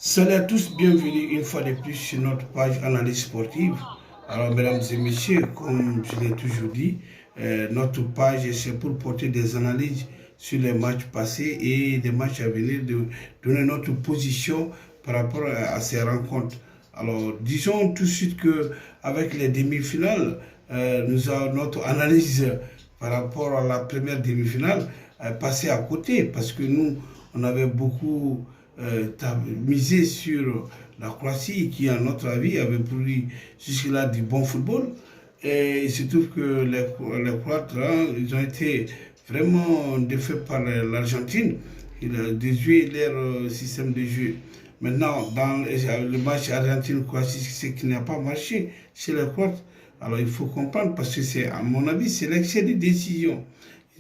Salut à tous, bienvenue une fois de plus sur notre page analyse sportive. Alors, mesdames et messieurs, comme je l'ai toujours dit, notre page c'est pour porter des analyses sur les matchs passés et des matchs à venir, de donner notre position par rapport à ces rencontres. Alors, disons tout de suite que avec les demi-finales, nous avons notre analyse par rapport à la première demi-finale passée à côté parce que nous, on avait beaucoup misé sur la Croatie qui, à notre avis, avait produit jusque-là du bon football. Et il se trouve que les Croates, là, ils ont été vraiment défaits par l'Argentine. Il a déjoué leur système de jeu. Maintenant, dans le match Argentine-Croatie, c'est qui n'a pas marché chez les Croates. Alors il faut comprendre parce que c'est, à mon avis, c'est l'excès de décision.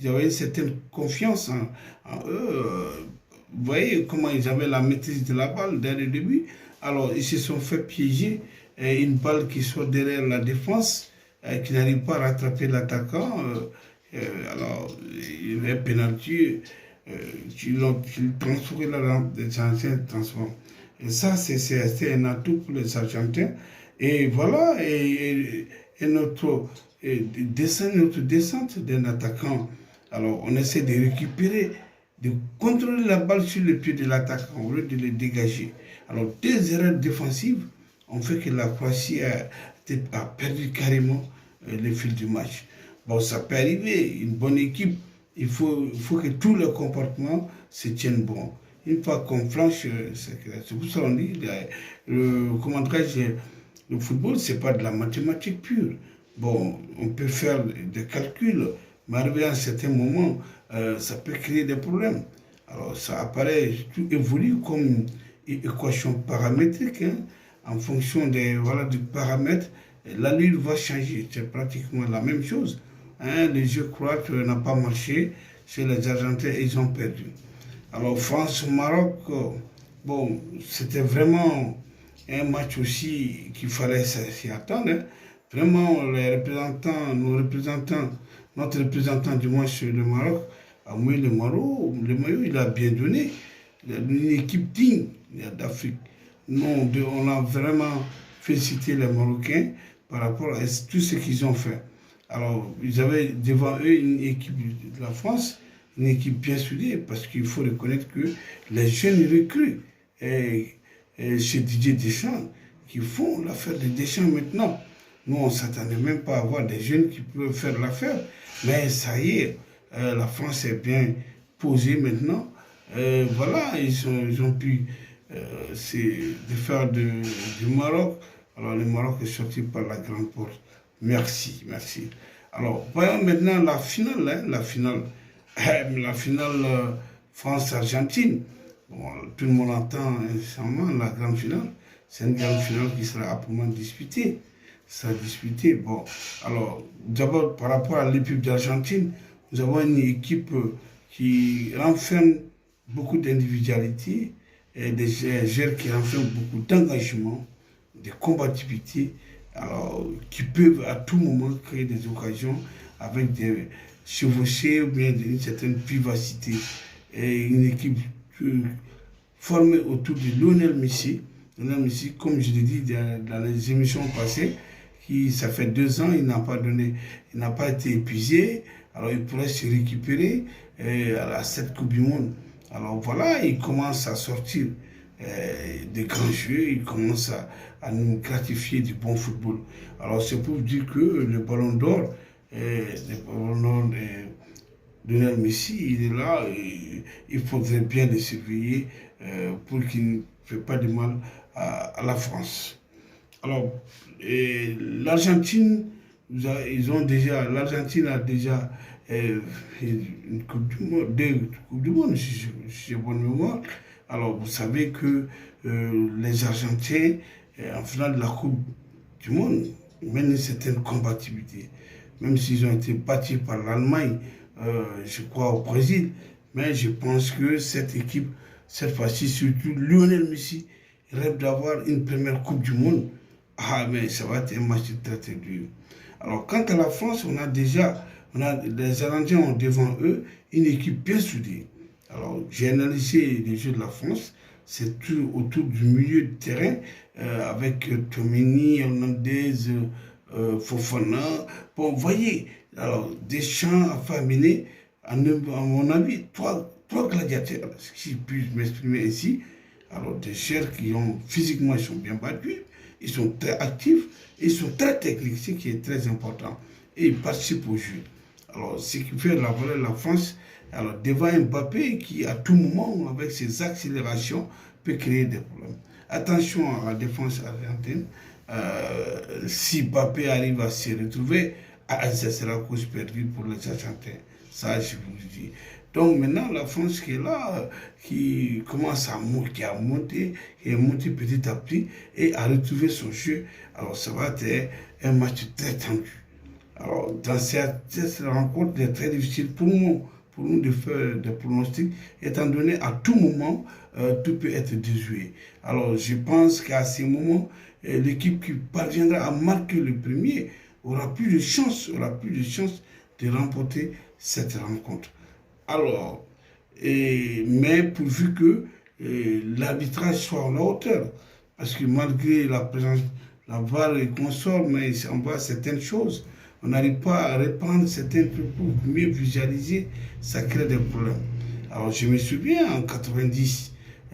Ils avaient une certaine confiance en eux. Vous voyez comment ils avaient la maîtrise de la balle dès le début. Alors ils se sont fait piéger. Une balle qui soit derrière la défense, qui n'arrive pas à rattraper l'attaquant. Alors il y a un pénalty. Ils transformé la rampe des Argentins transforme. Et ça, c'est un atout pour les Argentins. Et voilà, et notre descente d'un attaquant. Alors, on essaie de récupérer, de contrôler la balle sur le pied de l'attaquant au lieu de le dégager. Alors, deux erreurs défensives ont fait que la Croatie a perdu carrément le fil du match. Bon, ça peut arriver, une bonne équipe, il faut que tous les comportements se tiennent bon. Une fois qu'on flanche, c'est pour ça qu'on dit, comment dirais-je, le football, c'est pas de la mathématique pure. Bon, on peut faire des calculs, mais arrivé à un certain moment, ça peut créer des problèmes. Alors, ça apparaît, tout évolue comme une équation paramétrique, hein, en fonction voilà, du paramètre, l'allure va changer. C'est pratiquement la même chose. Hein, les jeux croates n'ont pas marché, chez les Argentins, ils ont perdu. Alors, France-Maroc, bon, c'était vraiment un match aussi qu'il fallait s'y attendre. Hein. Vraiment, les représentants, notre représentant du match sur le Maroc, a mis le maillot, il a bien donné. Il a une équipe digne d'Afrique. Non, on a vraiment félicité les Marocains par rapport à tout ce qu'ils ont fait. Alors, ils avaient devant eux une équipe de la France, une équipe bien soudée, parce qu'il faut reconnaître que les jeunes recrues chez Didier Deschamps, qui font l'affaire de Deschamps maintenant. Nous, on ne s'attendait même pas à avoir des jeunes qui peuvent faire l'affaire, mais ça y est, la France est bien posée maintenant. Voilà, ils ont pu faire du Maroc. Alors, le Maroc est sorti par la grande porte. Merci, merci. Alors, voyons maintenant la finale, hein, la finale France-Argentine. Bon, tout le monde entend sûrement la grande finale. C'est une grande finale qui sera âprement disputée. Ça sera disputé. Bon, alors, d'abord, par rapport à l'équipe d'Argentine, nous avons une équipe qui renferme beaucoup d'individualité, et des joueurs qui renferment beaucoup d'engagement, de combativité, alors, qui peuvent à tout moment créer des occasions avec des chevauchées ou bien une certaine vivacité. Et une équipe formée autour de Lionel Messi. Lionel Messi, comme je l'ai dit dans les émissions passées, ça fait 2 ans, il n'a pas été épuisé, alors il pourrait se récupérer à cette Coupe du Monde. Alors voilà, il commence à sortir des grands jeux, il commence à nous gratifier du bon football. Alors c'est pour dire que le Ballon d'Or, Lionel Messi, il est là, et il faudrait bien le surveiller pour qu'il ne fait pas de mal à la France. Alors, l'Argentine, l'Argentine a déjà une Coupe du Monde, 2 Coupes du Monde, si j'ai bonne mémoire. Alors, vous savez que les Argentins, en finale de la Coupe du Monde, mènent une certaine combativité. Même s'ils ont été battus par l'Allemagne, je crois au Brésil, mais je pense que cette équipe, cette fois-ci, surtout Lionel Messi, rêve d'avoir une première Coupe du Monde. Ah, mais ça va être un match très très dur. Alors, quant à la France, les Argentins ont devant eux une équipe bien soudée. Alors, j'ai analysé les jeux de la France. c'est tout autour du milieu de terrain, avec Tomini, Hernandez, Fofana. Bon, vous voyez, alors Deschamps a fait amener, à mon avis, trois gladiateurs, si je puis m'exprimer ainsi. Alors, des chers qui ont physiquement, ils sont bien battus, ils sont très actifs, ils sont très techniques, ce qui est très important. Et ils participent au jeu. Alors, ce qui fait la valeur de la France, alors devant Mbappé qui, à tout moment, avec ses accélérations, peut créer des problèmes. Attention à la défense argentine. Si Mbappé arrive à se retrouver, ça sera cause perdue pour les Argentins. Ça, je vous le dis. Donc maintenant, la France qui est là, qui commence à monter, qui est montée petit à petit et à retrouver son jeu. Alors ça va être un match très tendu. Alors dans cette rencontre, il est très difficile pour nous de faire des pronostics, étant donné à tout moment, tout peut être déjoué. Alors je pense qu'à ce moment, l'équipe qui parviendra à marquer le premier aura plus de chance, de remporter cette rencontre. Alors, mais pourvu que l'arbitrage soit à la hauteur, parce que malgré la présence, la VAR et consort, mais on voit certaines choses, on n'arrive pas à reprendre certains trucs pour mieux visualiser, ça crée des problèmes. Alors, je me souviens en 90,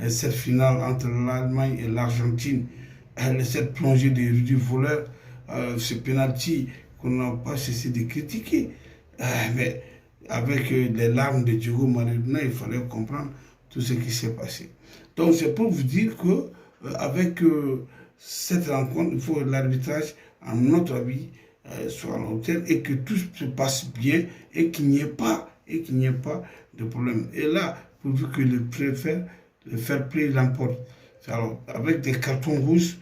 cette finale entre l'Allemagne et l'Argentine, cette plongée de Rudy Voller, ce penalty qu'on n'a pas cessé de critiquer. Mais avec les larmes de Diego Maradona, il fallait comprendre tout ce qui s'est passé. Donc c'est pour vous dire que avec cette rencontre, il faut l'arbitrage, à notre avis, soit à la hauteur et que tout se passe bien et qu'il n'y ait pas de problème. Et là, pourvu que le fair play l'emporte. Alors, avec des cartons rouges,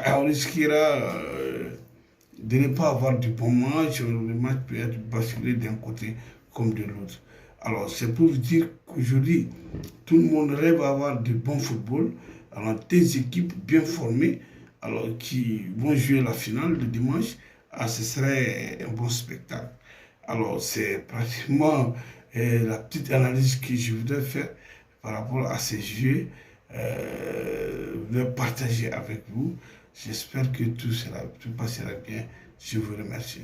on risquera de ne pas avoir du bon match, le match peut être basculé d'un côté comme de l'autre. Alors, c'est pour vous dire qu'aujourd'hui, tout le monde rêve d'avoir du bon football. Alors, des équipes bien formées, alors, qui vont jouer la finale le dimanche, ce serait un bon spectacle. Alors, c'est pratiquement la petite analyse que je voudrais faire par rapport à ces jeux, de partager avec vous. J'espère que tout passera bien. Je vous remercie.